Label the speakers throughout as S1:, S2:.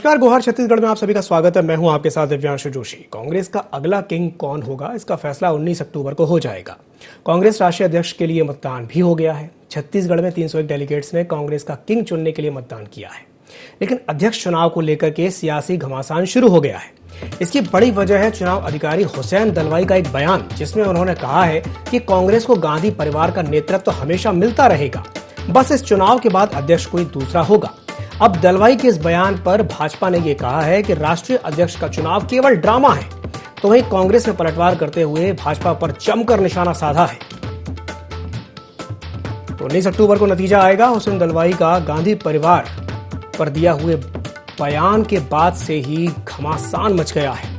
S1: नमस्कार, गोहार छत्तीसगढ़ में आप सभी का स्वागत है। मैं हूं आपके साथ दिव्यांशु जोशी। कांग्रेस का अगला किंग कौन होगा, इसका फैसला 19 अक्टूबर को हो जाएगा। कांग्रेस राष्ट्रीय अध्यक्ष के लिए मतदान भी हो गया है। छत्तीसगढ़ में 301 डेलीगेट्स ने कांग्रेस का किंग चुनने के लिए मतदान किया है, लेकिन अध्यक्ष चुनाव को लेकर के सियासी घमासान शुरू हो गया है। इसकी बड़ी वजह है चुनाव अधिकारी हुसैन दलवाई का एक बयान, जिसमें उन्होंने कहा है कि कांग्रेस को गांधी परिवार का नेतृत्व हमेशा मिलता रहेगा, बस इस चुनाव के बाद अध्यक्ष कोई दूसरा होगा। अब दलवाई के इस बयान पर भाजपा ने यह कहा है कि राष्ट्रीय अध्यक्ष का चुनाव केवल ड्रामा है, तो वहीं कांग्रेस ने पलटवार करते हुए भाजपा पर जमकर निशाना साधा है। तो 19 अक्टूबर को नतीजा आएगा। हुसैन दलवाई का गांधी परिवार पर दिया हुए बयान के बाद से ही घमासान मच गया है।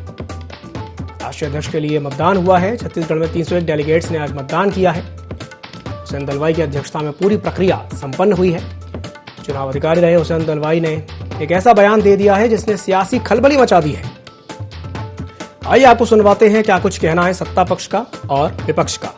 S1: राष्ट्रीय अध्यक्ष के लिए मतदान हुआ है। छत्तीसगढ़ में 301 डेलीगेट्स ने आज मतदान किया है। हुसैन दलवाई की अध्यक्षता में पूरी प्रक्रिया संपन्न हुई है। चुनाव अधिकारी रहे हुसैन दलवाई ने एक ऐसा बयान दे दिया है जिसने सियासी खलबली मचा दी है। आइए आपको सुनवाते हैं क्या कुछ कहना है सत्ता पक्ष का और विपक्ष का।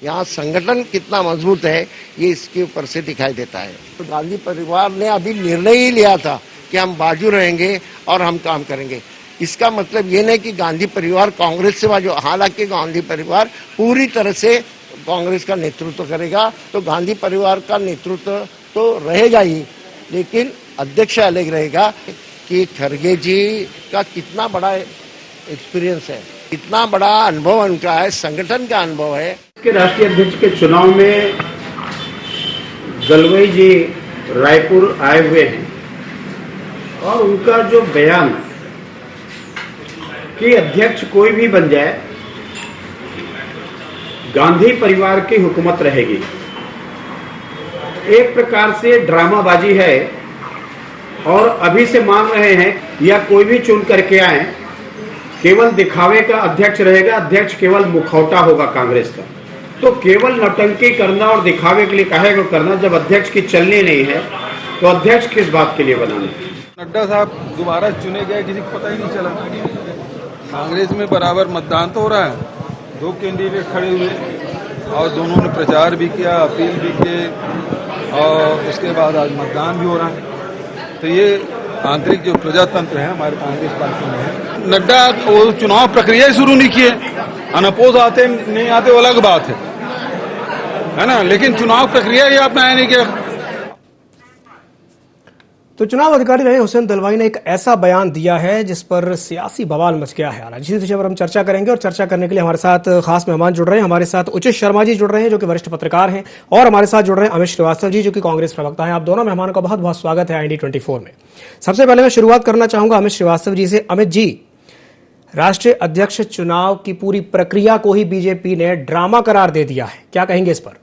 S2: यहाँ संगठन कितना मजबूत है ये इसके ऊपर से दिखाई देता है। तो गांधी परिवार ने अभी निर्णय ही लिया था कि हम बाजू रहेंगे और हम काम करेंगे। इसका मतलब ये नहीं कि गांधी परिवार कांग्रेस से बाजू, हालांकि गांधी परिवार पूरी तरह से कांग्रेस का नेतृत्व करेगा, तो गांधी परिवार का नेतृत्व तो रहेगा ही, लेकिन अध्यक्ष अलग रहेगा। कि खड़गे जी का कितना बड़ा एक्सपीरियंस है, कितना बड़ा अनुभव उनका है, संगठन का अनुभव है।
S3: के राष्ट्रीय अध्यक्ष के चुनाव में दलवाई जी रायपुर आए हुए हैं और उनका जो बयान कि अध्यक्ष कोई भी बन जाए, गांधी परिवार की हुकूमत रहेगी, एक प्रकार से ड्रामाबाजी है। और अभी से मान रहे हैं या कोई भी चुन करके आए, केवल दिखावे का अध्यक्ष रहेगा, अध्यक्ष केवल मुखौटा होगा कांग्रेस का। तो केवल नौटंकी करना और दिखावे के लिए काहे को करना, जब अध्यक्ष की चलनी नहीं है तो अध्यक्ष किस बात के लिए बनाना।
S4: नड्डा साहब दोबारा चुने गए, किसी को पता ही नहीं चला। कांग्रेस में बराबर मतदान तो हो रहा है, दो कैंडिडेट खड़े हुए और दोनों ने प्रचार भी किया, अपील भी किए और उसके बाद आज मतदान भी हो रहा है। तो ये आंतरिक जो प्रजातंत्र है हमारे कांग्रेस पार्टी में है। नड्डा वो चुनाव प्रक्रिया ही शुरू नहीं किए, अनपोज आते नहीं आते वो अलग बात है ना, लेकिन चुनाव प्रक्रिया ही आपने नहीं किया।
S1: तो चुनाव अधिकारी रहे हुसैन दलवाई ने एक ऐसा बयान दिया है जिस पर सियासी बवाल मच गया है। जिस विषय पर हम चर्चा करेंगे और चर्चा करने के लिए हमारे साथ खास मेहमान जुड़ रहे हैं। हमारे साथ उचित शर्मा जी जुड़ रहे हैं जो कि वरिष्ठ पत्रकार हैं, और हमारे साथ जुड़ रहे हैं अमित श्रीवास्तव जी जो कि कांग्रेस प्रवक्ता हैं। आप दोनों मेहमानों का बहुत बहुत स्वागत है IND24 में। सबसे पहले मैं शुरुआत करना चाहूंगा अमित श्रीवास्तव जी से। अमित जी, राष्ट्रीय अध्यक्ष चुनाव की पूरी प्रक्रिया को ही बीजेपी ने ड्रामा करार दे दिया है, क्या कहेंगे इस पर?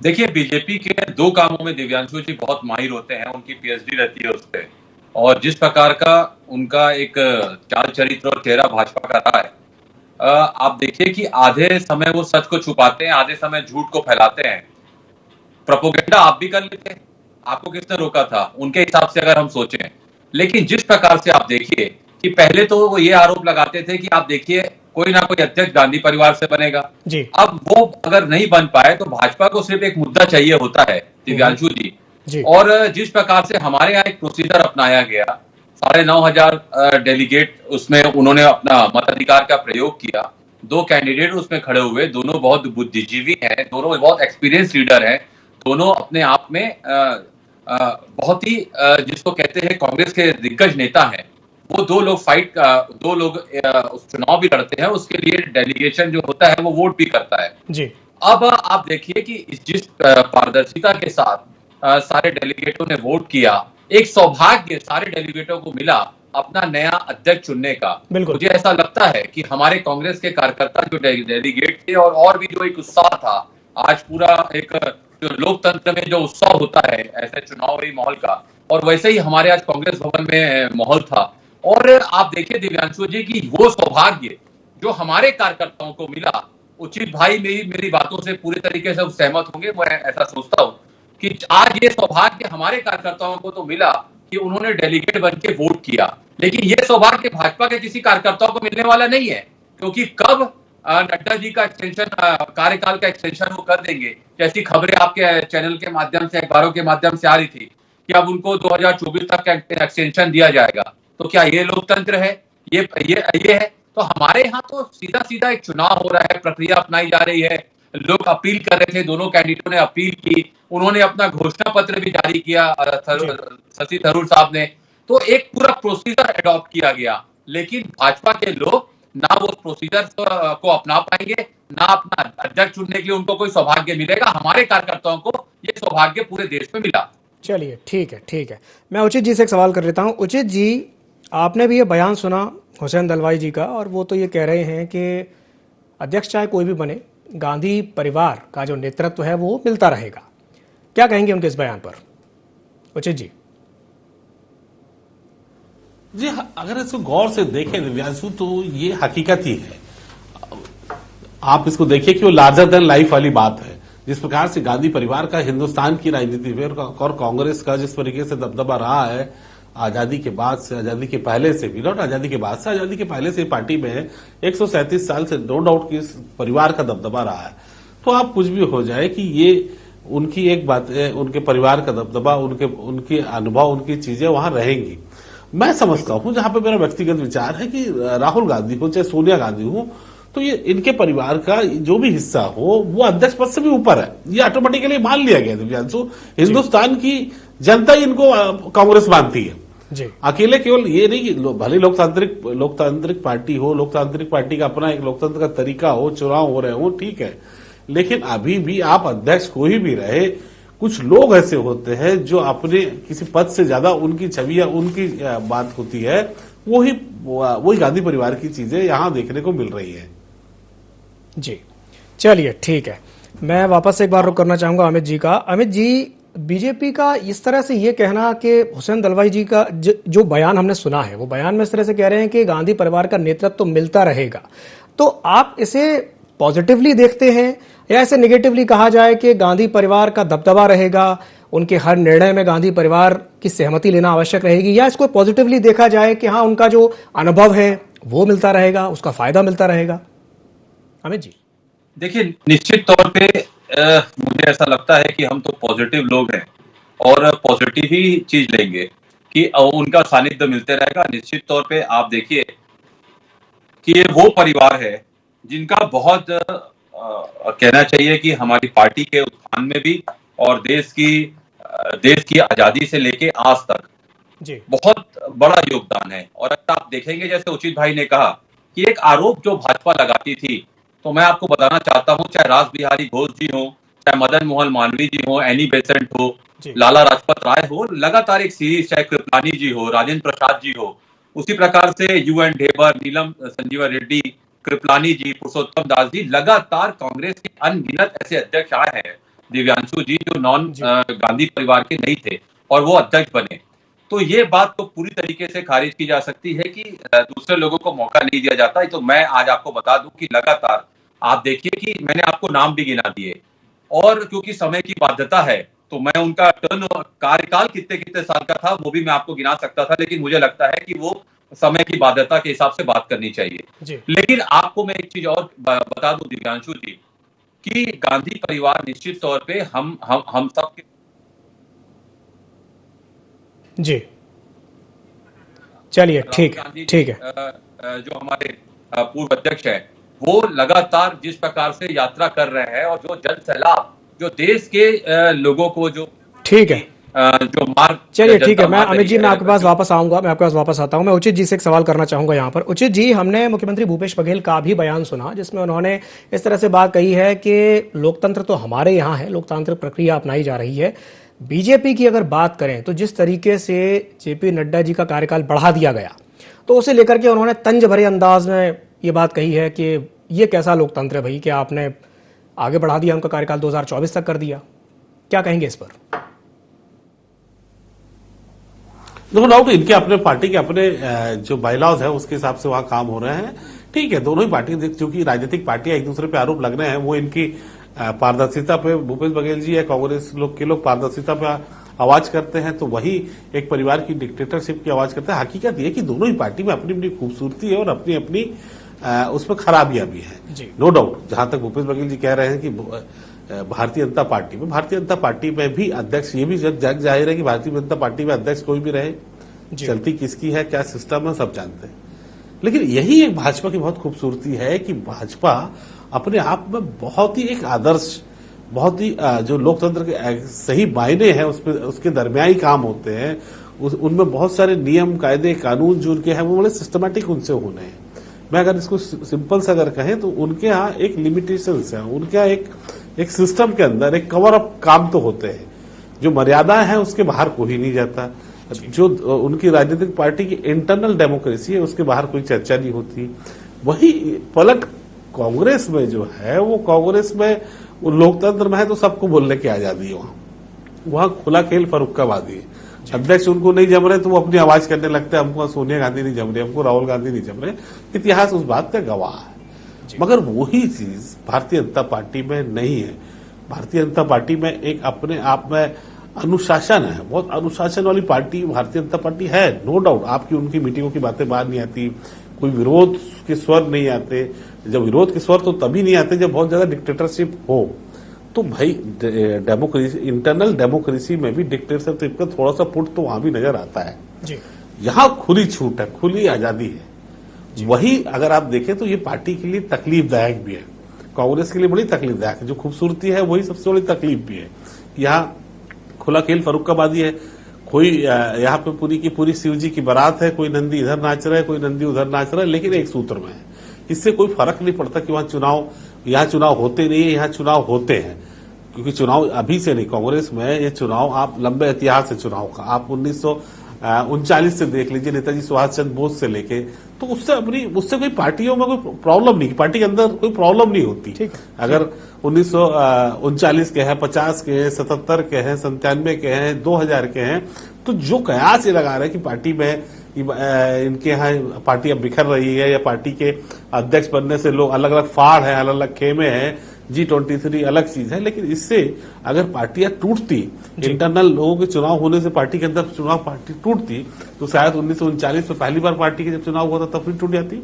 S5: देखिए, बीजेपी के दो कामों में दिव्यांशु जी बहुत माहिर होते हैं, उनकी PhD रहती है उस पर। और जिस प्रकार का उनका एक चाल चरित्र और चेहरा भाजपा का रहा है, आप देखिए कि आधे समय वो सच को छुपाते हैं, आधे समय झूठ को फैलाते हैं। प्रोपोगेंडा आप भी कर लेते हैं, आपको किसने रोका था उनके हिसाब से अगर हम सोचें। लेकिन जिस प्रकार से आप देखिए कि पहले तो वो ये आरोप लगाते थे कि आप देखिए कोई ना कोई अध्यक्ष गांधी परिवार से बनेगा जी। अब वो अगर नहीं बन पाए तो भाजपा को सिर्फ एक मुद्दा चाहिए होता है दिव्यांशु जी। और जिस प्रकार से हमारे यहाँ एक प्रोसीजर अपनाया गया, 9,500 डेलीगेट उसमें उन्होंने अपना मताधिकार का प्रयोग किया, दो कैंडिडेट उसमें खड़े हुए, दोनों बहुत बुद्धिजीवी हैं, दोनों बहुत एक्सपीरियंस लीडर हैं, दोनों अपने आप में बहुत ही जिसको कहते हैं कांग्रेस के दिग्गज नेता हैं। वो दो लोग उस चुनाव भी लड़ते हैं, उसके लिए डेलीगेशन जो होता है वो वोट भी करता है जी। अब आप देखिए कि जिस पारदर्शिता के साथ सारे डेलीगेटों ने वोट किया, एक सौभाग्य सारे डेलीगेटों को मिला अपना नया अध्यक्ष चुनने का। मुझे ऐसा लगता है कि हमारे कांग्रेस के कार्यकर्ता जो डेलीगेट थे और भी जो एक उत्साह था, आज पूरा एक जो लोकतंत्र में जो उत्साह होता है ऐसे चुनावी माहौल का, और वैसे ही हमारे आज कांग्रेस भवन में माहौल था। और आप देखिए दिव्यांशु जी की वो सौभाग्य जो हमारे कार्यकर्ताओं को मिला, उचित भाई मेरी बातों से पूरी तरीके से सहमत होंगे, मैं ऐसा सोचता हूं कि आज ये सौभाग्य हमारे कार्यकर्ताओं को तो मिला कि उन्होंने डेलीगेट बन के वोट किया, लेकिन ये सौभाग्य भाजपा के किसी कार्यकर्ताओं को मिलने वाला नहीं है, क्योंकि कब नड्डा जी का एक्सटेंशन, कार्यकाल का एक्सटेंशन वो कर देंगे, जैसी खबरें आपके चैनल के माध्यम से, अखबारों के माध्यम से आ रही थी कि अब उनको 2024 तक का एक्सटेंशन दिया जाएगा, तो क्या ये लोकतंत्र है? ये है? तो हमारे यहाँ तो सीधा सीधा एक चुनाव हो रहा है, प्रक्रिया अपनाई जा रही है। लोग अपील कर रहे थे, दोनों कैंडिडेटों ने अपील की, उन्होंने अपना घोषणा पत्र भी जारी किया, शशि थरूर साहब ने। तो एक पूरा प्रोसीजर अडॉप्ट किया गया, लेकिन भाजपा के लोग ना वो प्रोसीजर को अपना पाएंगे, ना अपना अध्यक्ष चुनने के लिए उनको कोई सौभाग्य मिलेगा। हमारे कार्यकर्ताओं को ये सौभाग्य पूरे देश में मिला।
S1: चलिए ठीक है। मैं उचित जी से एक सवाल कर लेता हूँ। उचित जी, आपने भी ये बयान सुना हुसैन दलवाई जी का, और वो तो ये कह रहे हैं कि अध्यक्ष चाहे कोई भी बने, गांधी परिवार का जो नेतृत्व है वो मिलता रहेगा। क्या कहेंगे उनके इस बयान पर, उचित जी?
S6: जी, अगर इसको गौर से देखें दिव्यांशु, तो ये हकीकत ही है। आप इसको देखिए कि वो लार्जर देन लाइफ वाली बात है। जिस प्रकार से गांधी परिवार का हिंदुस्तान की राजनीति में और कांग्रेस का जिस तरीके से दबदबा रहा है आजादी के बाद से, आजादी के पहले से भी, नॉट आजादी के बाद से, आजादी के पहले से पार्टी में 137 साल से नो डाउट कि इस परिवार का दबदबा रहा है। तो आप कुछ भी हो जाए कि ये उनकी एक बात है, उनके परिवार का दबदबा, उनके अनुभव, उनकी चीजें वहां रहेंगी। मैं समझता हूं, जहां पे मेरा व्यक्तिगत विचार है कि राहुल गांधी हो चाहे सोनिया गांधी हो, तो ये इनके परिवार का जो भी हिस्सा हो वो अध्यक्ष पद से भी ऊपर है, ये ऑटोमेटिकली मान लिया गया दिव्यांशु। हिंदुस्तान की जनता ही इनको कांग्रेस मानती है
S1: जी।
S6: अकेले। केवल ये नहीं कि भले लोकतांत्रिक पार्टी हो, लोकतांत्रिक पार्टी का अपना एक लोकतंत्र का तरीका हो, चुनाव हो रहे हो, ठीक है, लेकिन अभी भी आप अध्यक्ष कोई भी रहे, कुछ लोग ऐसे होते हैं जो अपने किसी पद से ज्यादा उनकी छवि या उनकी बात होती है, वही गांधी परिवार की चीजें यहां देखने को मिल रही है।
S1: जी चलिए ठीक है। मैं वापस एक बार रुक करना चाहूंगा अमित जी का। अमित जी, बीजेपी का इस तरह से ये कहना कि हुसैन दलवाई जी का जो बयान हमने सुना है, वो बयान में इस तरह से कह रहे हैं कि गांधी परिवार का नेतृत्व तो मिलता रहेगा, तो आप इसे पॉजिटिवली देखते हैं या ऐसे नेगेटिवली कहा जाए कि गांधी परिवार का दबदबा रहेगा, उनके हर निर्णय में गांधी परिवार की सहमति लेना आवश्यक रहेगी, या इसको पॉजिटिवली देखा जाए कि हाँ, उनका जो अनुभव है वो मिलता रहेगा, उसका फायदा मिलता रहेगा? अमित जी
S5: देखिए, निश्चित तौर पे मुझे ऐसा लगता है कि हम तो पॉजिटिव लोग हैं और पॉजिटिव ही चीज लेंगे कि उनका सानिध्य मिलते रहेगा। निश्चित तौर पे आप देखिए कि ये वो परिवार है जिनका बहुत कहना चाहिए कि हमारी पार्टी के उत्थान में भी और देश की आजादी से लेके आज तक
S1: जी
S5: बहुत बड़ा योगदान है। और अगर आप देखेंगे, जैसे उचित भाई ने कहा कि एक आरोप जो भाजपा लगाती थी, तो मैं आपको बताना चाहता हूं, चाहे रास बिहारी घोष जी हो, चाहे मदन मोहन मालवीय जी हो, एनी बेसेंट हो, लाला राजपत राय हो, लगातार एक सीरीज, चाहे कृपलानी जी हो, राजेंद्र प्रसाद जी हो, उसी प्रकार से UN ढेबर, नीलम संजीवा रेड्डी, कृपलानी जी, पुरुषोत्तम दास जी, लगातार कांग्रेस के अनगिनत ऐसे अध्यक्ष आए हैं दिव्यांशु जी जो नॉन गांधी परिवार के नहीं थे और वो अध्यक्ष बने। तो ये बात तो पूरी तरीके से खारिज की जा सकती है कि दूसरे लोगों को मौका नहीं दिया जाता। तो मैं आज आपको बता दूं कि लगातार आप देखिए कि मैंने आपको नाम भी गिना दिए, और क्योंकि समय की बाध्यता है तो मैं उनका टर्न कार्यकाल कितने साल का था वो भी मैं आपको गिना सकता था, लेकिन मुझे लगता है कि वो समय की बाध्यता के हिसाब से बात करनी चाहिए। लेकिन आपको मैं एक चीज और बता दूं दिव्यांशु जी कि गांधी परिवार निश्चित तौर पे हम सब के
S1: जी चलिए ठीक है।
S5: जो हमारे पूर्व अध्यक्ष है वो लगातार जिस प्रकार से यात्रा कर रहे हैं और जो जन सैलाब जो देश के लोगों को जो
S1: ठीक है
S5: जो मार्ग,
S1: चलिए ठीक है। मैं अमित जी, मैं आपके पास वापस आऊंगा, मैं आपके पास वापस आता हूं। मैं उचित जी से एक सवाल करना चाहूंगा यहाँ पर। उचित जी, हमने मुख्यमंत्री भूपेश बघेल का भी बयान सुना जिसमें उन्होंने इस तरह से बात कही है कि लोकतंत्र तो हमारे यहाँ है, लोकतांत्रिक प्रक्रिया अपनाई जा रही है। बीजेपी की अगर बात करें तो जिस तरीके से JP नड्डा जी का कार्यकाल बढ़ा दिया गया, तो उसे लेकर के उन्होंने तंज भरे अंदाज में ये बात कही है कि ये कैसा लोकतंत्र है भाई कि आपने आगे बढ़ा दिया, उनका कार्यकाल 2024 तक कर दिया। क्या कहेंगे इस पर?
S6: नो डाउट इनके अपने पार्टी के अपने जो बायलॉज है उसके हिसाब से वहां काम हो रहे हैं। ठीक है, दोनों ही पार्टी चूंकि राजनीतिक पार्टियां एक दूसरे पे आरोप लग रहे हैं, वो इनकी पारदर्शिता पे, भूपेश बघेल जी या कांग्रेस लोग पारदर्शिता पे आवाज करते हैं, तो वही एक परिवार की डिक्टेटरशिप की आवाज करते हैं। हकीकत यह कि दोनों ही पार्टी में अपनी अपनी खूबसूरती है और अपनी अपनी उसमें खराबियां भी हैं।
S1: जी।
S6: नो डाउट, जहां तक भूपेश बघेल जी कह रहे हैं कि भारतीय जनता पार्टी में भी अध्यक्ष, ये भी जग जाहिर है कि भारतीय जनता पार्टी में अध्यक्ष कोई भी रहे, चलती किसकी है, क्या सिस्टम है, सब जानते हैं। लेकिन यही एक भाजपा की बहुत खूबसूरती है कि भाजपा अपने आप में बहुत ही एक आदर्श, बहुत ही जो लोकतंत्र के सही मायने हैं उसके दरमियाई काम होते हैं, उनमें बहुत सारे नियम, कायदे, कानून जो उनके हैं वो बड़े सिस्टमैटिक उनसे होने हैं। मैं अगर इसको सिंपल से अगर कहें तो उनके यहाँ एक लिमिटेशंस है, उनके यहाँ एक सिस्टम के अंदर एक कवर अप काम तो होते हैं, जो मर्यादाएं हैं उसके बाहर कोई नहीं जाता। जो उनकी राजनीतिक पार्टी की इंटरनल डेमोक्रेसी है उसके बाहर कोई चर्चा नहीं होती। वही पलट कांग्रेस में जो है, वो कांग्रेस में लोकतंत्र में है तो सबको बोलने की आजादी है, वहां खुला खेल फर्रुखाबादी है। अध्यक्ष उनको नहीं जम रहे तो वो अपनी आवाज करने लगते हैं, हमको सोनिया गांधी नहीं जम रही, हमको राहुल गांधी नहीं जम रहे। इतिहास उस बात का गवाह है। मगर वही चीज भारतीय जनता पार्टी में नहीं है। भारतीय जनता पार्टी में एक अपने आप में अनुशासन है, बहुत अनुशासन वाली पार्टी भारतीय जनता पार्टी है, नो डाउट। आपकी उनकी मीटिंगों की बातें बाहर नहीं आती, कोई विरोध के स्वर नहीं आते। जब विरोध के स्वर तो तभी नहीं आते जब बहुत ज्यादा डिक्टेटरशिप हो। तो भाई डेमोक्रेसी, इंटरनल डेमोक्रेसी में भी डिक्टेटरशिप का थोड़ा सा पुट तो वहां भी नजर आता है।
S1: जी।
S6: यहां खुली छूट है, खुली आजादी है। वही अगर आप देखें तो ये पार्टी के लिए तकलीफदायक भी है, कांग्रेस के लिए बड़ी तकलीफदायक है। जो खूबसूरती है वही सबसे बड़ी तकलीफ भी है। यहाँ खुला खेल फर्रुखाबादी है। कोई यहाँ पे पूरी की पूरी शिव जी की बारात है, कोई नंदी इधर नाच रहा है, कोई नंदी उधर नाच रहा है, लेकिन एक सूत्र में है। इससे कोई फर्क नहीं पड़ता कि यहाँ चुनाव होते नहीं है, यहाँ चुनाव होते हैं। क्योंकि चुनाव अभी से नहीं, कांग्रेस में ये चुनाव आप लंबे इतिहास है चुनाव का। आप 1939 से देख लीजिए, नेताजी सुभाष चंद्र बोस से लेके, तो उससे कोई पार्टियों में कोई प्रॉब्लम नहीं, पार्टी के अंदर कोई प्रॉब्लम नहीं होती। अगर 1939 के हैं, 50 के हैं, 77 के हैं, 97 के हैं, 2000 के हैं, तो जो कयास ये लगा रहे हैं कि पार्टी में इनके यहाँ पार्टी अब बिखर रही है, या पार्टी के अध्यक्ष बनने से लोग अलग अलग फाड़ है, अलग अलग खेमे हैं, G23 अलग चीज है। लेकिन इससे अगर पार्टियां टूटती, इंटरनल लोगों के चुनाव होने से पार्टी के अंदर चुनाव पार्टी टूटती, तो शायद 1939 में पहली बार पार्टी के जब चुनाव हुआ था तब भी टूट जाती।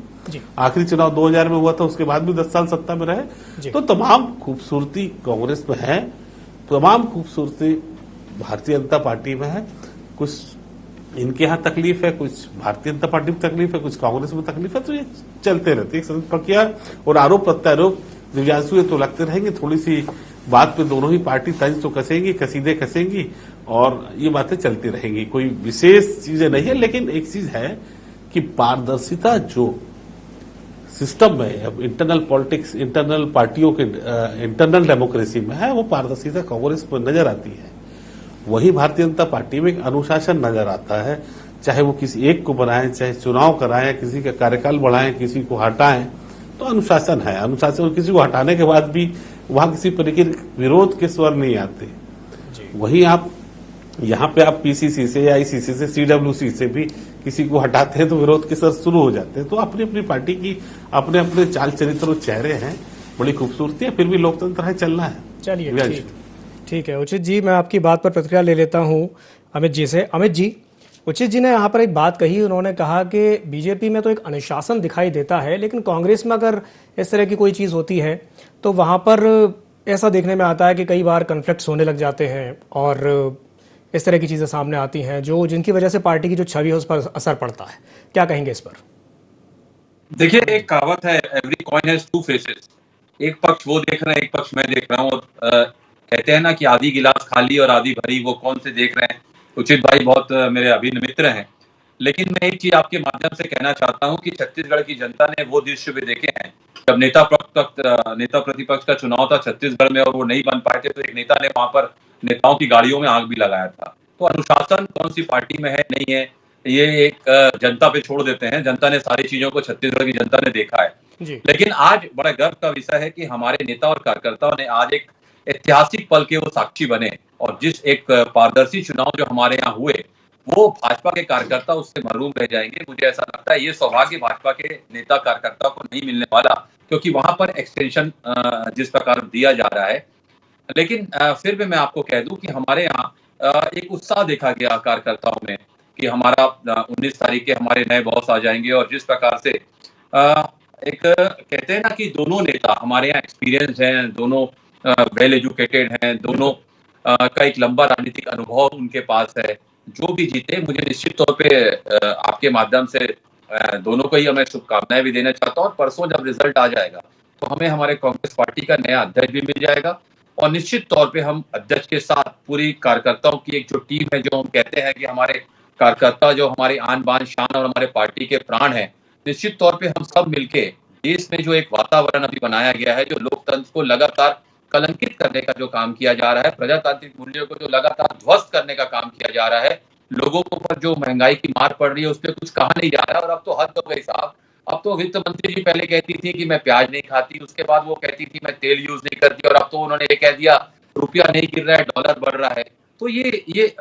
S6: आखिरी चुनाव 2000 में हुआ था, उसके बाद भी 10 साल सत्ता में रहे। तो तमाम खूबसूरती कांग्रेस में है, तमाम खूबसूरती भारतीय जनता पार्टी में है। कुछ इनके यहाँ तकलीफ है, कुछ भारतीय जनता पार्टी में तकलीफ है, कुछ कांग्रेस में तकलीफ है, तो ये चलते रहते हैं। एक प्रक्रिया और आरोप प्रत्यारोप दिव्यांशु ये तो लगते रहेंगे। थोड़ी सी बात पे दोनों ही पार्टी तंज तो कसेंगी, कसीदे कसेंगी, और ये बातें चलती रहेंगी। कोई विशेष चीजें नहीं है। लेकिन एक चीज है कि पारदर्शिता जो सिस्टम में, अब इंटरनल पॉलिटिक्स, इंटरनल पार्टियों के इंटरनल डेमोक्रेसी में है, वो पारदर्शिता कांग्रेस में नजर आती है। वही भारतीय जनता पार्टी में एक अनुशासन नजर आता है। चाहे वो किसी एक को बनाएं, चाहे चुनाव कराएं, किसी का कार्यकाल बढ़ाएं, किसी को हटाएं, तो अनुशासन है। अनुशासन, और किसी को हटाने के बाद भी वहां किसी तरीके विरोध के स्वर नहीं आते। वही आप यहाँ पे आप पीसीसी से या आईसीसी से, सीडब्ल्यूसी से भी किसी को हटाते हैं तो विरोध के स्वर शुरू हो जाते हैं। तो अपनी अपनी पार्टी की अपने अपने चाल चरित्र और चेहरे हैं, बड़ी खूबसूरती है। फिर भी लोकतंत्र है, चलना है।
S1: चलिए ठीक है। उचित जी, मैं आपकी बात पर प्रतिक्रिया ले लेता हूँ अमित जी से। अमित जी, उचित जी ने यहाँ पर एक बात कही, उन्होंने कहा कि बीजेपी में तो एक अनुशासन दिखाई देता है, लेकिन कांग्रेस में अगर इस तरह की कोई चीज होती है तो वहां पर ऐसा देखने में आता है कि कई बार कन्फ्लिक्ट्स होने लग जाते हैं और इस तरह की चीजें सामने आती हैं जिनकी वजह से पार्टी की जो छवि है उस पर असर पड़ता है। क्या कहेंगे इस पर?
S5: देखिए, एक कहावत है, every coin has two faces. एक पक्ष वो देख रहे हैं, एक पक्ष मैं देख रहा हूँ। कहते हैं ना कि आधी गिलास खाली और आधी भरी, वो कौन से देख रहे हैं। उचित भाई बहुत मेरे अभिन्न मित्र हैं, लेकिन मैं एक चीज आपके माध्यम से कहना चाहता हूं कि छत्तीसगढ़ की जनता ने वो दृश्य भी देखे हैं जब नेता प्रतिपक्ष का चुनाव था छत्तीसगढ़ में और वो नहीं बन पाए थे, तो एक नेता ने वहां पर नेताओं की गाड़ियों में आग भी लगाया था। तो अनुशासन कौन सी पार्टी में है, नहीं है, ये एक जनता पे छोड़ देते हैं। जनता ने सारी चीजों को, छत्तीसगढ़ की जनता ने देखा है। लेकिन आज बड़ा गर्व का विषय है कि हमारे नेता और कार्यकर्ताओं ने आज एक ऐतिहासिक पल के वो साक्षी बने, और जिस एक पारदर्शी चुनाव जो हमारे यहाँ हुए, वो भाजपा के कार्यकर्ता उससे महरूम रह जाएंगे। मुझे ऐसा लगता है ये सौभाग्य भाजपा के नेता कार्यकर्ता को नहीं मिलने वाला, क्योंकि वहां पर एक्सटेंशन जिस प्रकार दिया जा रहा है। लेकिन फिर भी मैं आपको कह दूं कि हमारे यहाँ एक उत्साह देखा गया कार्यकर्ताओं में कि हमारा 19 तारीख के हमारे नए बॉस आ जाएंगे, और जिस प्रकार से एक कहते हैं ना कि दोनों नेता हमारे यहाँ एक्सपीरियंस हैं, दोनों वेल एजुकेटेड हैं, दोनों का एक लंबा राजनीतिक अनुभव उनके पास है। जो भी जीते, मुझे निश्चित तौर पे आपके माध्यम से दोनों को ही मैं शुभकामनाएं भी देना चाहता हूँ। और परसों जब रिजल्ट आ जाएगा तो हमें हमारे कांग्रेस पार्टी का नया अध्यक्ष भी मिल जाएगा और निश्चित तौर पे हम अध्यक्ष के साथ पूरी कार्यकर्ताओं की एक जो टीम है, जो हम कहते हैं कि हमारे कार्यकर्ता जो हमारी आन बान शान और हमारे पार्टी के प्राण हैं, निश्चित तौर पे हम सब मिलके देश में जो एक वातावरण अभी बनाया गया है, जो लोकतंत्र को लगातार कलंकित करने का जो काम किया जा रहा है, प्रजातांत्रिक मूल्यों को जो लगातार ध्वस्त करने का काम किया जा रहा है, लोगों के ऊपर जो महंगाई की मार पड़ रही है उस पर कुछ कहा नहीं जा रहा है। और अब तो हद हो गई साहब। अब तो वित्त मंत्री जी पहले कहती थी कि मैं प्याज नहीं खाती, उसके बाद वो कहती थी मैं तेल यूज नहीं करती, और अब तो उन्होंने ये कह दिया रुपया नहीं गिर रहा है, डॉलर बढ़ रहा है। तो ये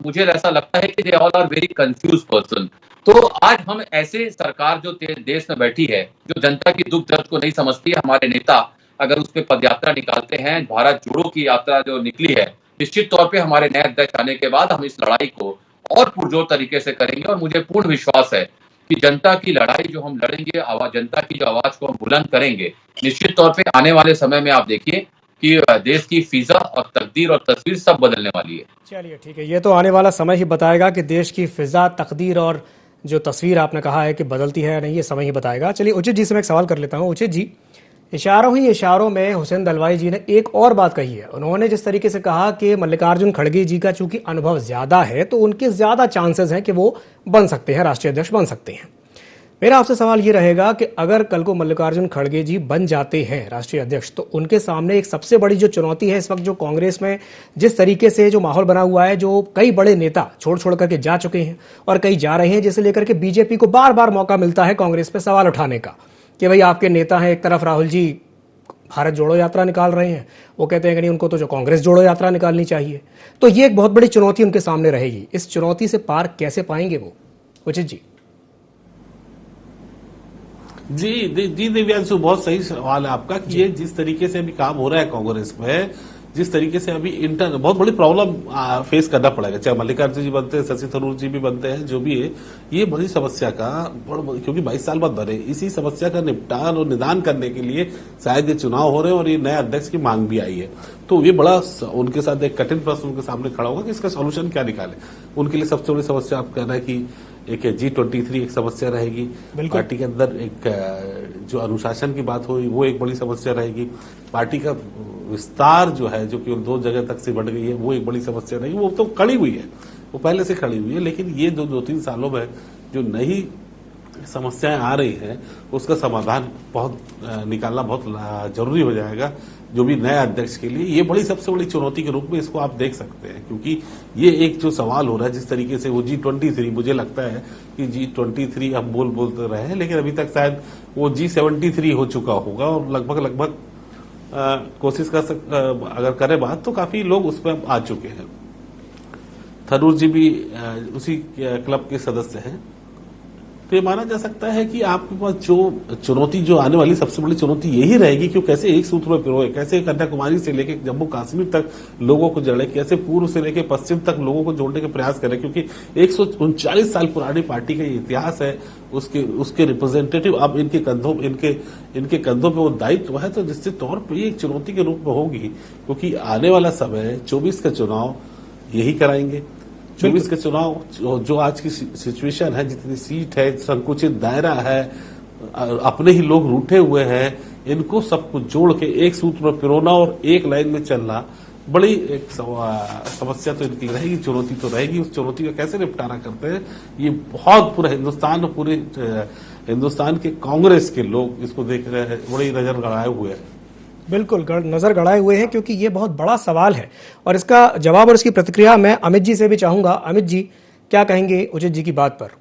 S5: मुझे ऐसा लगता है कि they all are very confuse person. तो आज हम ऐसे सरकार जो देश में बैठी है, जो जनता की दुख दर्द को नहीं समझती है, हमारे नेता अगर उस पर पदयात्रा निकालते हैं, भारत जोड़ो की यात्रा जो निकली है, निश्चित तौर पे हमारे नए अध्यक्ष आने के बाद हम इस लड़ाई को और पुरजोर तरीके से करेंगे। और मुझे पूर्ण विश्वास है कि जनता की लड़ाई जो हम लड़ेंगे, जनता की जो आवाज को हम बुलंद करेंगे, निश्चित तौर पे आने वाले समय में आप देखिए कि देश की फिजा और तकदीर और तस्वीर सब बदलने वाली है।
S1: चलिए ठीक है, ये तो आने वाला समय ही बताएगा कि देश की फिजा, तकदीर और जो तस्वीर आपने कहा है कि बदलती है या नहीं, ये समय ही बताएगा। चलिए उचित जी से मैं एक सवाल कर लेता हूँ। उचित जी, इशारों ही इशारों में हुसैन दलवाई जी ने एक और बात कही है। उन्होंने जिस तरीके से कहा कि मल्लिकार्जुन खड़गे जी का चूंकि अनुभव ज्यादा है तो उनके ज्यादा चांसेस हैं कि वो बन सकते हैं, राष्ट्रीय अध्यक्ष बन सकते हैं। मेरा आपसे सवाल ये रहेगा कि अगर कल को मल्लिकार्जुन खड़गे जी बन जाते हैं राष्ट्रीय अध्यक्ष, तो उनके सामने एक सबसे बड़ी जो चुनौती है इस वक्त, जो कांग्रेस में जिस तरीके से जो माहौल बना हुआ है, जो कई बड़े नेता छोड़ करके जा चुके हैं और कई जा रहे हैं, जिसे लेकर के बीजेपी को बार बार मौका मिलता है कांग्रेस पे सवाल उठाने का कि भाई आपके नेता हैं, एक तरफ राहुल जी भारत जोड़ो यात्रा निकाल रहे हैं, वो कहते हैं कि नहीं, उनको तो जो कांग्रेस जोड़ो यात्रा निकालनी चाहिए। तो ये एक बहुत बड़ी चुनौती उनके सामने रहेगी। इस चुनौती से पार कैसे पाएंगे वो? उचित जी।
S6: जी दिव्यांशु, बहुत सही सवाल है आपका कि ये जिस तरीके से अभी काम हो रहा है कांग्रेस में, जिस तरीके से अभी बहुत बड़ी प्रॉब्लम फेस करना पड़ेगा, चाहे मल्लिकार्जुन जी बनते हैं, शशि थरूर जी भी बनते हैं, जो भी है, ये बड़ी समस्या का क्योंकि 22 साल बाद बने, इसी समस्या का निपटान और निदान करने के लिए शायद ये चुनाव हो रहे हैं और ये नए अध्यक्ष की मांग भी आई है। तो ये बड़ा उनके साथ एक कठिन प्रश्न उनके सामने खड़ा होगा कि इसका सोल्यूशन क्या निकाले। उनके लिए सबसे बड़ी समस्या आप कह रहे हैं कि एक G23 एक समस्या रहेगी, पार्टी के अंदर एक जो अनुशासन की बात हुई वो एक बड़ी समस्या रहेगी, पार्टी का विस्तार जो है, जो केवल 2 जगह तक से बढ़ गई है, वो एक बड़ी समस्या रहेगी। वो तो खड़ी हुई है, वो पहले से खड़ी हुई है, लेकिन ये 2-3 सालों में जो नई समस्याएं आ रही हैं उसका समाधान निकालना बहुत जरूरी हो जाएगा, जो भी नए अध्यक्ष के लिए। ये बड़ी सबसे बड़ी चुनौती के रूप में इसको आप देख सकते हैं, क्योंकि ये एक जो सवाल हो रहा है, जिस तरीके से वो G23, मुझे लगता है कि G23 हम बोलते रहे हैं, लेकिन अभी तक शायद वो G73 हो चुका होगा और लगभग कोशिश अगर करें बात तो काफी लोग उस पर आ चुके हैं। थरूर जी भी उसी क्लब के सदस्य हैं। तो ये माना जा सकता है कि आपके पास जो चुनौती जो आने वाली सबसे बड़ी चुनौती यही रहेगी कि कैसे एक सूत्र में पिरोए, कैसे कन्याकुमारी से लेकर जम्मू कश्मीर तक लोगों को जोड़े, कैसे पूर्व से लेकर पश्चिम तक लोगों को जोड़ने के प्रयास करें, क्योंकि 139 साल पुरानी पार्टी का ये इतिहास है, उसके रिप्रेजेंटेटिव अब इनके कंधों पे वो दायित्व है। तो निश्चित तौर पर ये एक चुनौती के रूप में होगी, क्योंकि आने वाला समय 24 का चुनाव यही कराएंगे। 24 के चुनाव जो आज की सिचुएशन है, जितनी सीट है, संकुचित दायरा है, अपने ही लोग रूठे हुए हैं, इनको सबको जोड़ के एक सूत्र में पिरोना और एक लाइन में चलना बड़ी एक समस्या तो इनकी रहेगी, चुनौती तो रहेगी। उस चुनौती का कैसे निपटारा करते हैं, ये बहुत पूरा हिंदुस्तान और पूरे हिंदुस्तान के कांग्रेस के लोग इसको देख रहे हैं, बड़ी नजर गड़ाए हुए हैं।
S1: बिल्कुल नजर गड़ाए हुए हैं, क्योंकि ये बहुत बड़ा सवाल है और इसका जवाब और इसकी प्रतिक्रिया मैं अमित जी से भी चाहूंगा। अमित जी, क्या कहेंगे उचित जी की बात पर?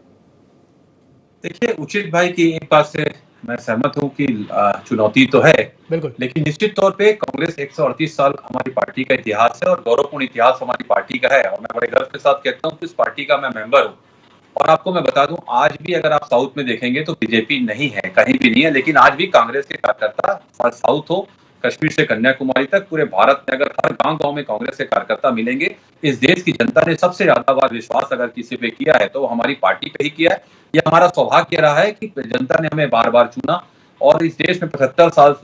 S5: देखिए, उचित भाई की एक बात से मैं सहमत हूं कि चुनौती तो है, बिल्कुल, लेकिन निश्चित तौर पे कांग्रेस 138 साल हमारी पार्टी का इतिहास है और गौरवपूर्ण इतिहास हमारी पार्टी का है, और मैं बड़े गर्व के साथ कहता हूं कि इस पार्टी का मैं मेंबर हूं। और आपको मैं बता दूं, आज भी अगर आप साउथ में देखेंगे तो बीजेपी नहीं है, कहीं भी नहीं है, लेकिन आज भी कांग्रेस के कार्यकर्ता, साउथ हो, कश्मीर से कन्याकुमारी तक, पूरे भारत में अगर हर गांव में कांग्रेस के कार्यकर्ता मिलेंगे, इस देश की जनता ने सबसे ज्यादा बार विश्वास अगर किसी पे किया है तो वो हमारी पार्टी पे ही किया है। यह हमारा सौभाग्य रहा है कि जनता ने हमें बार बार चुना, और इस देश में 75 साल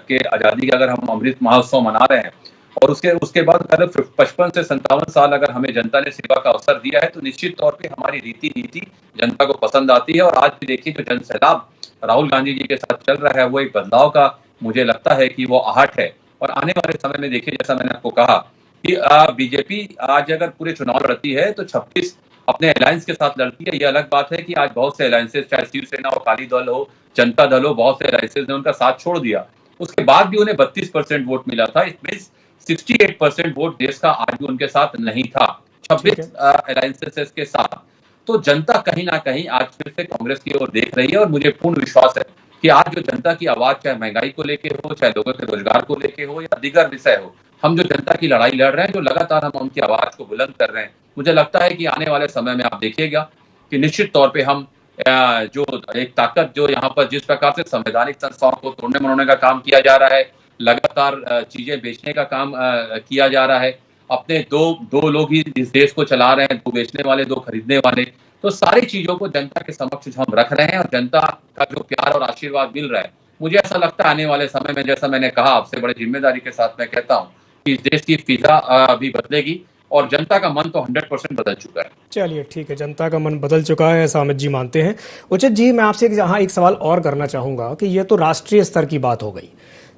S5: के आजादी के अगर हम अमृत महोत्सव मना रहे हैं और उसके बाद अगर 55 से 57 साल अगर हमें जनता ने सेवा का अवसर दिया है तो निश्चित तौर पे हमारी रीति नीति जनता को पसंद आती है। और आज भी देखिए जो जनसैलाब राहुल गांधी जी के साथ चल रहा है वो एक बदलाव का मुझे लगता है कि वो आहट है। और आने वाले समय में देखिए जैसा मैंने आपको कहा कि बीजेपी आज अगर पूरे चुनाव लड़ती है तो 36 अपने अलायंस के साथ लड़ती है। ये अलग बात है कि आज बहुत से अलायंसेस चाहे शिवसेना हो, अकाली दल हो, जनता दल हो, बहुत से अलायंसेस ने उनका साथ छोड़ दिया। उसके बाद भी उन्हें 32% वोट मिला था। इसमें 68% वोट देश का आज भी उनके साथ नहीं था, 26 अलायंसेस के साथ। तो जनता कहीं ना कहीं आज फिर से कांग्रेस की ओर देख रही है और मुझे पूर्ण विश्वास है कि आज जो जनता की आवाज चाहे महंगाई को लेके हो, चाहे लोगों के रोजगार को लेके हो या दीगर विषय हो, हम जो जनता की लड़ाई लड़ रहे हैं, जो लगातार हम उनकी आवाज को बुलंद कर रहे हैं, मुझे लगता है कि आने वाले समय में आप देखिएगा कि निश्चित तौर पे हम जो एक ताकत जो यहाँ पर जिस प्रकार से संवैधानिक संस्थाओं को तोड़ने मरोड़ने का काम किया जा रहा है, लगातार चीजें बेचने का काम किया जा रहा है, अपने दो लोग ही इस देश को चला रहे हैं, 2 बेचने वाले 2 खरीदने वाले, तो सारी चीजों को जनता के समक्ष हम रख रहे हैं और जनता का जो प्यार और आशीर्वाद मिल रहा है, मुझे ऐसा लगता है आने वाले समय में, जैसा मैंने कहा आपसे बड़े जिम्मेदारी के साथ मैं कहता हूँ कि इस देश की फिजा भी बदलेगी और जनता का मन तो 100% बदल चुका है।
S1: चलिए ठीक है, जनता का मन बदल चुका है ऐसा अमित जी मानते हैं। उचित जी, मैं आपसे यहाँ एक सवाल और करना चाहूंगा कि ये तो राष्ट्रीय स्तर की बात हो गई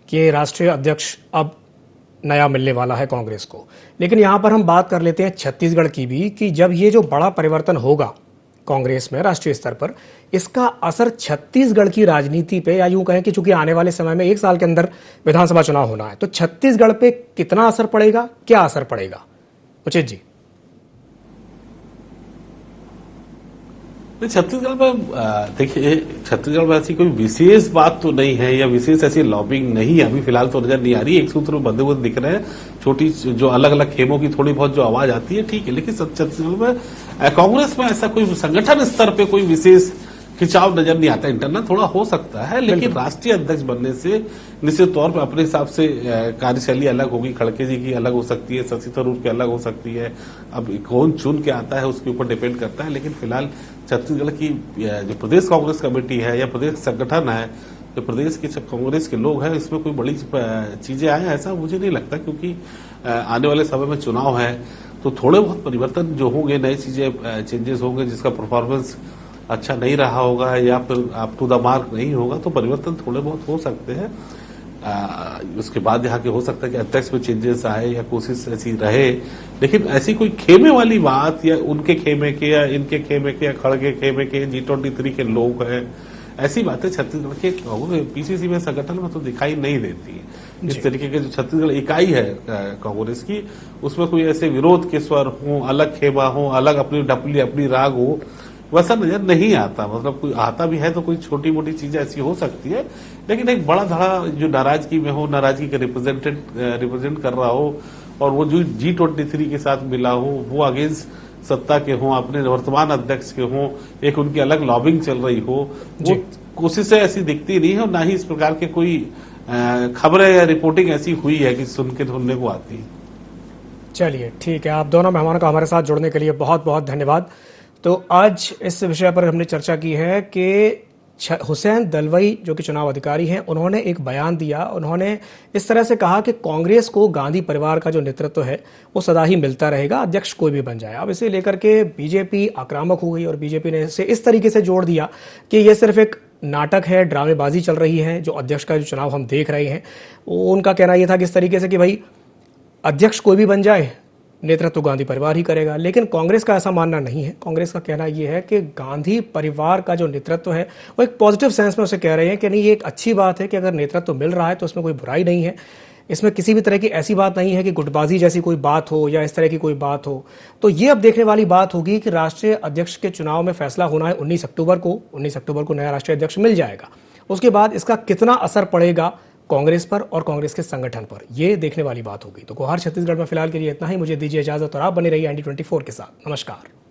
S1: कि राष्ट्रीय अध्यक्ष अब नया मिलने वाला है कांग्रेस को, लेकिन यहाँ पर हम बात कर लेते हैं छत्तीसगढ़ की भी कि जब ये जो बड़ा परिवर्तन होगा कांग्रेस में राष्ट्रीय स्तर पर, इसका असर छत्तीसगढ़ की राजनीति पे, या यूं कहें कि चूंकि आने वाले समय में 1 साल के अंदर विधानसभा चुनाव होना है, तो छत्तीसगढ़ पे कितना असर पड़ेगा, क्या असर पड़ेगा? उचित जी।
S6: छत्तीसगढ़ में देखिए, छत्तीसगढ़ में ऐसी कोई विशेष बात तो नहीं है या विशेष ऐसी लॉबिंग नहीं है, अभी फिलहाल तो नजर नहीं आ रही। एक सूत्र में बंधे हुए दिख रहे हैं, छोटी जो अलग अलग खेमों की थोड़ी बहुत जो आवाज आती है, ठीक है, लेकिन छत्तीसगढ़ में कांग्रेस में ऐसा कोई संगठन स्तर पे कोई विशेष खिंचाव नजर नहीं आता। इंटरनल थोड़ा हो सकता है, लेकिन राष्ट्रीय अध्यक्ष बनने से निश्चित तौर पर अपने हिसाब से कार्यशैली अलग होगी। खड़गे जी की अलग हो सकती है, शशि थरूर की अलग हो सकती है, अब कौन चुन के आता है उसके ऊपर डिपेंड करता है। लेकिन फिलहाल छत्तीसगढ़ की जो प्रदेश कांग्रेस कमेटी है या प्रदेश संगठन है, जो प्रदेश के कांग्रेस के लोग हैं, इसमें कोई बड़ी चीजें आए ऐसा मुझे नहीं लगता, क्योंकि आने वाले समय में चुनाव है तो थोड़े बहुत परिवर्तन जो होंगे, नई चीजें चेंजेस होंगे, जिसका परफॉर्मेंस अच्छा नहीं रहा होगा या फिर अप टू द मार्क नहीं होगा, तो परिवर्तन थोड़े बहुत हो सकते हैं। उसके बाद यहाँ के हो सकता है कि अध्यक्ष में चेंजेस आए या कोशिश ऐसी रहे, लेकिन ऐसी कोई खेमे वाली बात या उनके खेमे के या इनके खेमे के या खड़गे खेमे के G23 के लोग हैं, ऐसी बातें छत्तीसगढ़ के पीसीसी में संगठन में तो दिखाई नहीं देती है। इस तरीके के जो छत्तीसगढ़ इकाई है कांग्रेस की, उसमें कोई ऐसे विरोध के स्वर हो, अलग खेमा हो, अलग अपनी ढपली अपनी राग हो, वैसा नजर नहीं आता। मतलब कोई आता भी है तो कोई छोटी मोटी चीजें ऐसी हो सकती है, लेकिन एक बड़ा धड़ा जो नाराजगी में हो, नाराजगी के रिप्रेजेंट कर रहा हो, और वो जो G23 के साथ मिला हो, वो अगेंस्ट सत्ता के हों, अपने वर्तमान अध्यक्ष के हों, एक उनकी अलग लॉबिंग चल रही हो, वो कोशिशें ऐसी दिखती नहीं है, और ना ही इस प्रकार के कोई खबरें या रिपोर्टिंग ऐसी हुई है कि सुनने को आती है।
S1: चलिए ठीक है, आप दोनों मेहमानों का हमारे साथ जुड़ने के लिए बहुत बहुत धन्यवाद। तो आज इस विषय पर हमने चर्चा की है कि हुसैन दलवाई जो कि चुनाव अधिकारी हैं, उन्होंने एक बयान दिया। उन्होंने इस तरह से कहा कि कांग्रेस को गांधी परिवार का जो नेतृत्व है वो सदा ही मिलता रहेगा, अध्यक्ष कोई भी बन जाए। अब इसे लेकर के बीजेपी आक्रामक हो गई और बीजेपी ने इसे इस तरीके से जोड़ दिया कि ये सिर्फ एक नाटक है, ड्रामेबाजी चल रही है। जो अध्यक्ष का जो चुनाव हम देख रहे हैं, उनका कहना यह था कि इस तरीके से कि भाई अध्यक्ष कोई भी बन जाए, नेतृत्व गांधी परिवार ही करेगा। लेकिन कांग्रेस का ऐसा मानना नहीं है। कांग्रेस का कहना यह है कि गांधी परिवार का जो नेतृत्व है वो एक पॉजिटिव सेंस में उसे कह रहे हैं कि नहीं, ये एक अच्छी बात है कि अगर नेतृत्व मिल रहा है तो उसमें कोई बुराई नहीं है। इसमें किसी भी तरह की ऐसी बात नहीं है कि गुटबाजी जैसी कोई बात हो या इस तरह की कोई बात हो। तो ये अब देखने वाली बात होगी कि राष्ट्रीय अध्यक्ष के चुनाव में फैसला होना है 19 अक्टूबर को। 19 अक्टूबर को नया राष्ट्रीय अध्यक्ष मिल जाएगा। उसके बाद इसका कितना असर पड़ेगा कांग्रेस पर और कांग्रेस के संगठन पर, यह देखने वाली बात होगी। तो गुहार छत्तीसगढ़ में फिलहाल के लिए इतना ही। मुझे दीजिए इजाजत और आप बने रहिए ND24 के साथ। नमस्कार।